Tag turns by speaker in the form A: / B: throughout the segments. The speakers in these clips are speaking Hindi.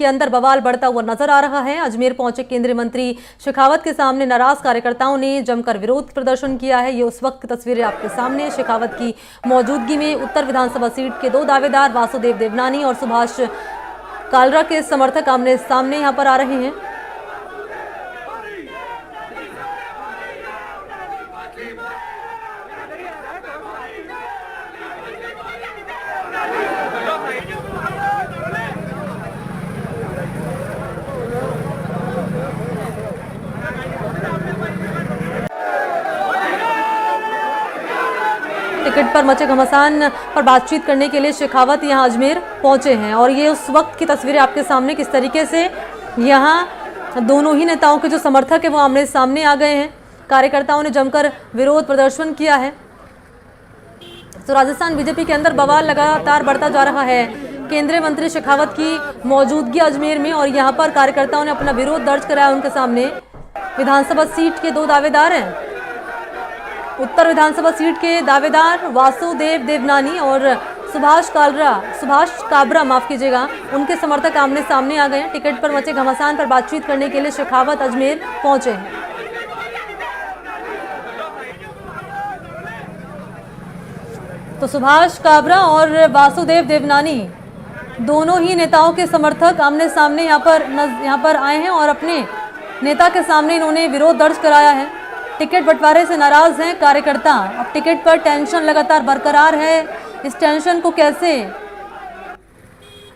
A: के अंदर बवाल बढ़ता हुआ नजर आ रहा है। अजमेर पहुंचे केंद्रीय मंत्री शेखावत के सामने नाराज कार्यकर्ताओं ने जमकर विरोध प्रदर्शन किया है। ये उस वक्त की तस्वीरें आपके सामने। शेखावत की मौजूदगी में उत्तर विधानसभा सीट के 2 दावेदार वासुदेव देवनानी और सुभाष कालरा के समर्थक आमने सामने यहां पर आ रहे हैं। टिकट पर मचे घमासान पर बातचीत करने के लिए शेखावत यहां अजमेर पहुंचे हैं और ये उस वक्त की तस्वीरें आपके सामने किस तरीके से यहां दोनों ही नेताओं के जो समर्थक है वो आमने सामने आ गए हैं। कार्यकर्ताओं ने जमकर विरोध प्रदर्शन किया है। तो राजस्थान बीजेपी के अंदर बवाल लगातार बढ़ता जा रहा है। केंद्रीय मंत्री शेखावत की मौजूदगी अजमेर में और यहाँ पर कार्यकर्ताओं ने अपना विरोध दर्ज कराया उनके सामने। विधानसभा सीट के 2 दावेदार हैं। उत्तर विधानसभा सीट के दावेदार वासुदेव देवनानी और सुभाष काबरा माफ कीजिएगा, उनके समर्थक आमने सामने आ गए हैं। टिकट पर मचे घमासान पर बातचीत करने के लिए शेखावत अजमेर पहुंचे हैं। तो सुभाष काबरा और वासुदेव देवनानी दोनों ही नेताओं के समर्थक आमने सामने यहाँ पर आए हैं और अपने नेता के सामने इन्होंने विरोध दर्ज कराया है। टिकट बंटवारे से नाराज हैं कार्यकर्ता। अब टिकट पर टेंशन लगातार बरकरार है। इस टेंशन को कैसे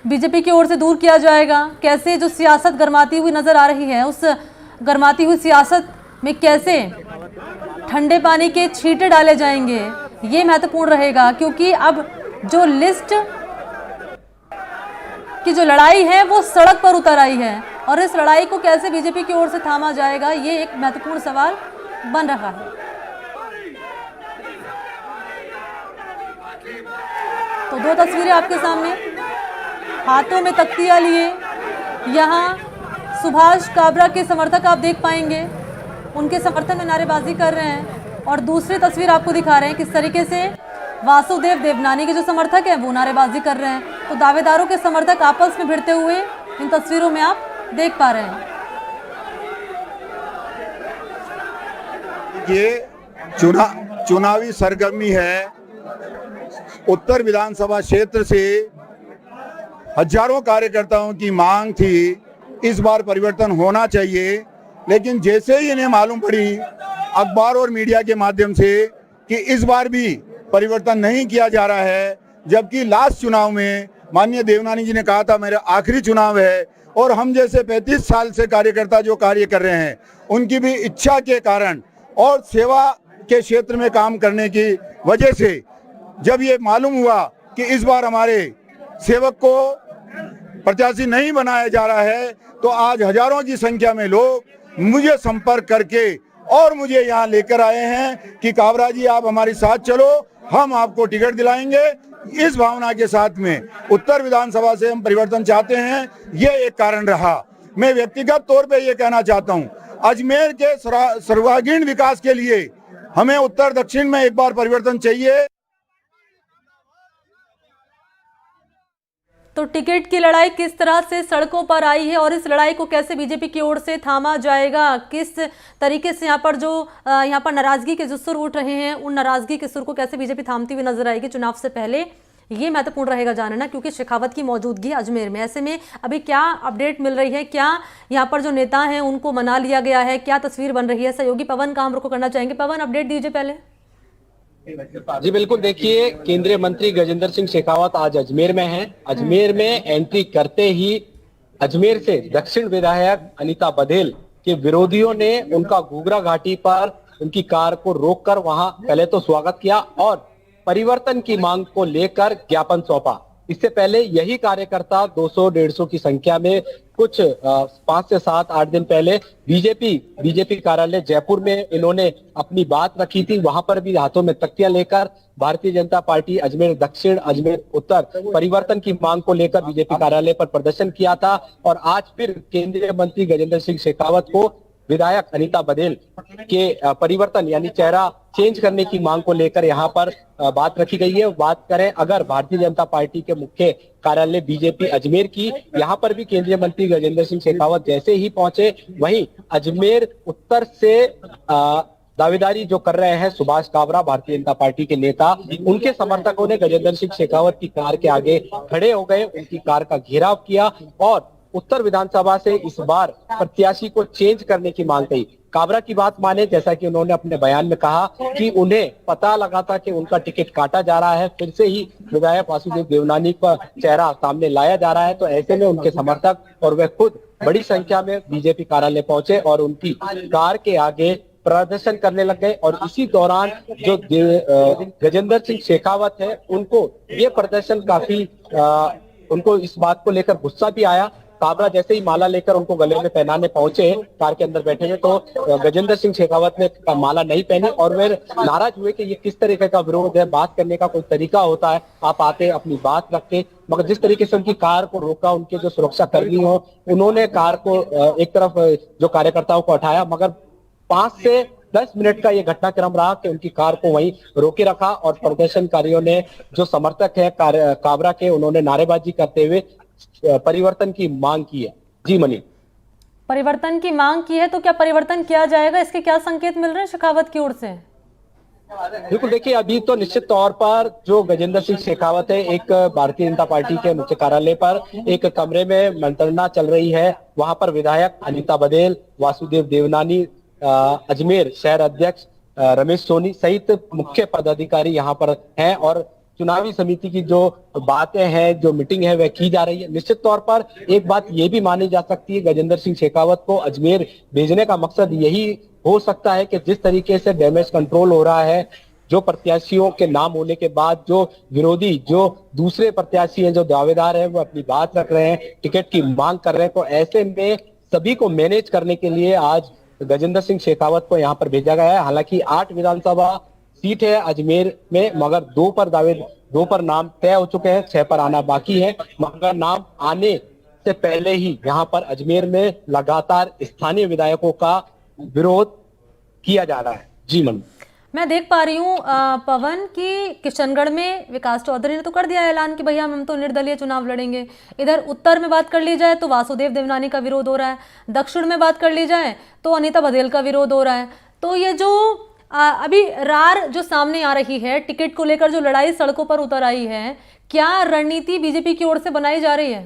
A: बीजेपी की ओर से दूर किया जाएगा, कैसे जो सियासत गरमाती हुई नजर आ रही है उस गरमाती हुई सियासत में कैसे ठंडे पानी के छींटे डाले जाएंगे, ये महत्वपूर्ण रहेगा। क्योंकि अब जो लिस्ट की जो लड़ाई है वो सड़क पर उतर आई है और इस लड़ाई को कैसे बीजेपी की ओर से थामा जाएगा, ये एक महत्वपूर्ण सवाल बन रहा है। तो 2 तस्वीरें आपके सामने, हाथों में तख्तियां लिए यहां सुभाष काबरा के समर्थक आप देख पाएंगे, उनके समर्थन में नारेबाजी कर रहे हैं। और दूसरी तस्वीर आपको दिखा रहे हैं किस तरीके से वासुदेव देवनानी के जो समर्थक हैं वो नारेबाजी कर रहे हैं। तो दावेदारों के समर्थक आपस में भिड़ते हुए इन तस्वीरों में आप देख पा रहे हैं।
B: ये चुनावी सरगर्मी है। उत्तर विधानसभा क्षेत्र से हजारों कार्यकर्ताओं की मांग थी इस बार परिवर्तन होना चाहिए, लेकिन जैसे ही इन्हें मालूम पड़ी अखबार और मीडिया के माध्यम से कि इस बार भी परिवर्तन नहीं किया जा रहा है, जबकि लास्ट चुनाव में माननीय देवनानी जी ने कहा था मेरा आखिरी चुनाव है और हम जैसे 35 साल से कार्यकर्ता जो कार्य कर रहे हैं उनकी भी इच्छा के कारण और सेवा के क्षेत्र में काम करने की वजह से जब ये मालूम हुआ कि इस बार हमारे सेवक को प्रत्याशी नहीं बनाया जा रहा है, तो आज हजारों की संख्या में लोग मुझे संपर्क करके और मुझे यहाँ लेकर आए हैं कि काबरा जी आप हमारे साथ चलो, हम आपको टिकट दिलाएंगे। इस भावना के साथ में उत्तर विधानसभा से हम परिवर्तन चाहते हैं, ये एक कारण रहा। मैं व्यक्तिगत तौर पे ये कहना चाहता हूँ, अजमेर के सर्वांगीण विकास के लिए हमें उत्तर दक्षिण में एक बार परिवर्तन चाहिए।
A: तो टिकट की लड़ाई किस तरह से सड़कों पर आई है और इस लड़ाई को कैसे बीजेपी की ओर से थामा जाएगा, किस तरीके से यहाँ पर नाराजगी के जो सुर उठ रहे हैं उन नाराजगी के सुर को कैसे बीजेपी थामती हुई नजर आएगी चुनाव से पहले, ये महत्वपूर्ण रहेगा जानना। क्योंकि शेखावत की मौजूदगी अजमेर में, ऐसे में अभी क्या अपडेट मिल रही है, क्या यहाँ पर जो नेता हैं उनको मना लिया गया है, क्या तस्वीर बन रही है। सहयोगी पवन का हम रुख करना चाहेंगे। पवन, अपडेट दीजिए पहले।
C: जी बिल्कुल, देखिए केंद्रीय मंत्री गजेंद्र सिंह शेखावत आज अजमेर में हैं। अजमेर में एंट्री करते ही अजमेर से दक्षिण विधायक अनीता बघेल के विरोधियों ने उनका घूघरा घाटी पर उनकी कार को रोककर वहां पहले तो स्वागत किया और परिवर्तन की मांग को लेकर ज्ञापन सौंपा। इससे पहले यही कार्यकर्ता 200-150 की संख्या में कुछ 5 से 7-8 दिन पहले बीजेपी कार्यालय जयपुर में इन्होंने अपनी बात रखी थी। वहां पर भी हाथों में तख्तियां लेकर भारतीय जनता पार्टी अजमेर दक्षिण अजमेर उत्तर परिवर्तन की मांग को लेकर बीजेपी कार्यालय पर प्रदर्शन किया था और आज फिर केंद्रीय मंत्री गजेंद्र सिंह शेखावत को विधायक अनीता बघेल के परिवर्तन यानी चेहरा चेंज करने की मांग को लेकर यहाँ पर बात रखी गई है। बात करें अगर भारतीय जनता पार्टी के मुख्य कार्यालय बीजेपी अजमेर की, यहाँ पर भी केंद्रीय मंत्री गजेंद्र सिंह शेखावत जैसे ही पहुंचे, वहीं अजमेर उत्तर से दावेदारी जो कर रहे हैं सुभाष काबरा, भारतीय जनता पार्टी के नेता, उनके समर्थकों ने गजेंद्र सिंह शेखावत की कार के आगे खड़े हो गए, उनकी कार का घेराव किया और उत्तर विधानसभा से इस बार प्रत्याशी को चेंज करने की मांग की। काबरा की बात माने, जैसा कि उन्होंने अपने बयान में कहा कि उन्हें पता लगा था कि उनका टिकट काटा जा रहा है, फिर से ही विधायक वासुदेव देवनानी का चेहरा सामने लाया जा रहा है, तो ऐसे में उनके समर्थक और वे खुद बड़ी संख्या में बीजेपी कार्यालय पहुंचे और उनकी कार के आगे प्रदर्शन करने लग गए। और इसी दौरान जो गजेंद्र सिंह शेखावत है, उनको ये प्रदर्शन काफी उनको इस बात को लेकर गुस्सा भी आया। काबरा जैसे ही माला लेकर उनको गले में पहनाने पहुंचे, कार के अंदर बैठे हुए, तो गजेंद्र सिंह शेखावत ने माला नहीं पहनी और वे नाराज हुए कि ये किस तरीके का विरोध है, बात करने का कोई तरीका होता है, आप आते अपनी बात रखते। मगर जिस तरीके से उनकी कार को रोका, उनके जो सुरक्षा कर्मी हो, उन्होंने कार को एक तरफ जो कार्यकर्ताओं को हटाया, मगर 5 से 10 मिनट का ये घटनाक्रम रहा कि उनकी कार को वहीं रोके रखा और प्रदर्शनकारियों ने, जो समर्थक है काबरा के, उन्होंने नारेबाजी करते हुए परिवर्तन की मांग की है। जी मनी,
A: परिवर्तन की मांग की है, तो क्या परिवर्तन किया जाएगा? इसके क्या संकेत मिल रहे हैं शेखावत की ओर से?
C: बिल्कुल, देखिए अभी तो निश्चित तौर पर जो गजेंद्र सिंह शेखावत है, एक भारतीय जनता पार्टी के मुख्य कार्यालय पर एक कमरे में मंत्रणा चल रही है। वहां पर विधायक अनीता बघेल, वासुदेव देवनानी, अजमेर शहर अध्यक्ष रमेश सोनी सहित मुख्य पदाधिकारी यहाँ पर हैं और चुनावी समिति की जो बातें हैं, जो मीटिंग है, वह की जा रही है। निश्चित तौर पर एक बात ये भी मानी जा सकती है, गजेंद्र सिंह शेखावत को अजमेर भेजने का मकसद यही हो सकता है कि जिस तरीके से डैमेज कंट्रोल हो रहा है, जो प्रत्याशियों के नाम होने के बाद जो विरोधी, जो दूसरे प्रत्याशी हैं, जो दावेदार हैं, वो अपनी बात रख रहे हैं, टिकट की मांग कर रहे हैं, तो ऐसे में सभी को मैनेज करने के लिए आज गजेंद्र सिंह शेखावत को यहाँ पर भेजा गया है। हालांकि 8 विधानसभा सीट है अजमेर में, मगर 2 पर नाम तय हो चुके हैं, 6 पर आना बाकी है। मगर नाम आने से पहले ही यहाँ पर अजमेर में लगातार स्थानीय विधायकों का विरोध किया जा रहा है। जी मन,
A: मैं देख पा रही हूँ पवन की किशनगढ़ में विकास चौधरी ने तो कर दिया ऐलान कि भैया हम तो निर्दलीय चुनाव लड़ेंगे। इधर उत्तर में बात कर ली जाए तो वासुदेव देवनानी का विरोध हो रहा है, दक्षिण में बात कर ली जाए तो अनीता बघेल का विरोध हो रहा है। तो ये जो अभी रार जो सामने आ रही है, टिकट को लेकर जो लड़ाई सड़कों पर उतर आई है, क्या रणनीति बीजेपी की ओर से बनाई जा रही है?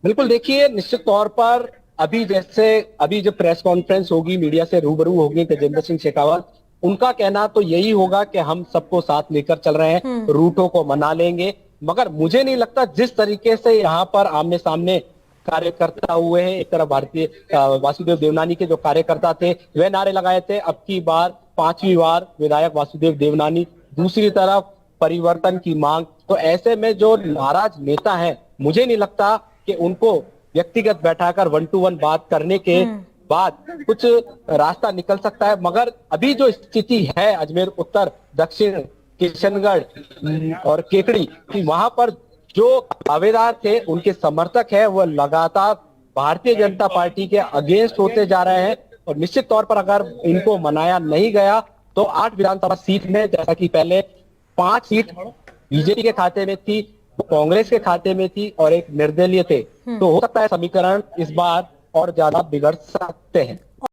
C: बिल्कुल, देखिए निश्चित तौर पर अभी जो प्रेस कॉन्फ्रेंस होगी, मीडिया से रूबरू होगी गजेंद्र सिंह शेखावत, उनका कहना तो यही होगा कि हम सबको साथ लेकर चल रहे हैं, रूटों को मना लेंगे। मगर मुझे नहीं लगता जिस तरीके से यहाँ पर आमने सामने कार्यकर्ता हुए हैं, एक तरफ भारतीय वासुदेव देवनानी के जो कार्यकर्ता थे वे नारे लगाए थे, अब की बार 5वीं बार विधायक वासुदेव देवनानी, दूसरी तरफ परिवर्तन की मांग। तो ऐसे में जो नाराज नेता हैं, मुझे नहीं लगता कि उनको व्यक्तिगत बैठाकर 1 to 1 बात करने के बाद कुछ रास्ता निकल सकता है। मगर अभी जो स्थिति है अजमेर उत्तर, दक्षिण, किशनगढ़ और केकड़ी, वहां पर जो दावेदार थे, उनके समर्थक है, वो लगातार भारतीय जनता पार्टी के अगेंस्ट होते जा रहे हैं। और निश्चित तौर पर अगर इनको मनाया नहीं गया तो 8 विधानसभा सीट में, जैसा कि पहले 5 सीट बीजेपी के खाते में थी, कांग्रेस के खाते में थी और एक निर्दलीय थे, तो हो सकता है समीकरण इस बार और ज्यादा बिगड़ सकते हैं।